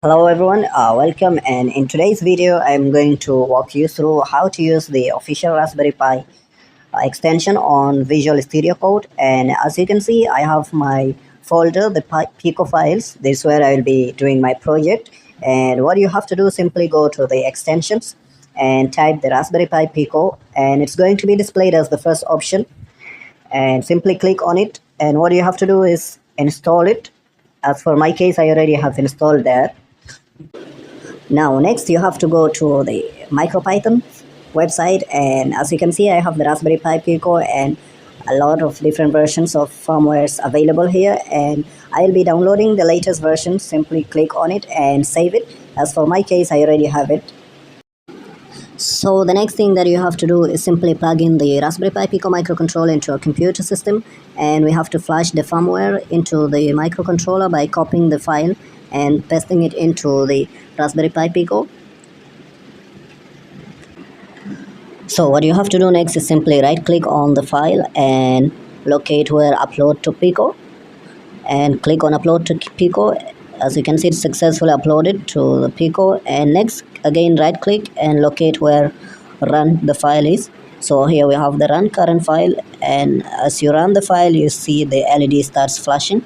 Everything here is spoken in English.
Hello everyone, welcome, and in today's video I'm going to walk you through how to use the official Raspberry Pi extension on Visual Studio Code. And as you can see, I have my folder, the Pico files. This is where I will be doing my project. And what you have to do, simply go to the extensions and type the Raspberry Pi Pico, and it's going to be displayed as the first option, and simply click on it. And what you have to do is install it. As for my case, I already have installed there. Now, next you have to go to the MicroPython website, and as you can see, I have the Raspberry Pi Pico and a lot of different versions of firmwares available here, and I'll be downloading the latest version. Simply click on it and save it. As for my case, I already have it. So the next thing that you have to do is simply plug in the Raspberry Pi Pico microcontroller into a computer system, and we have to flash the firmware into the microcontroller by copying the file and pasting it into the Raspberry Pi Pico. So what you have to do next is simply right click on the file and locate where upload to Pico, and click on upload to Pico. As you can see, it's successfully uploaded to the Pico, and next again right click and locate where run the file is. So here we have the run current file, and as you run the file you see the LED starts flashing.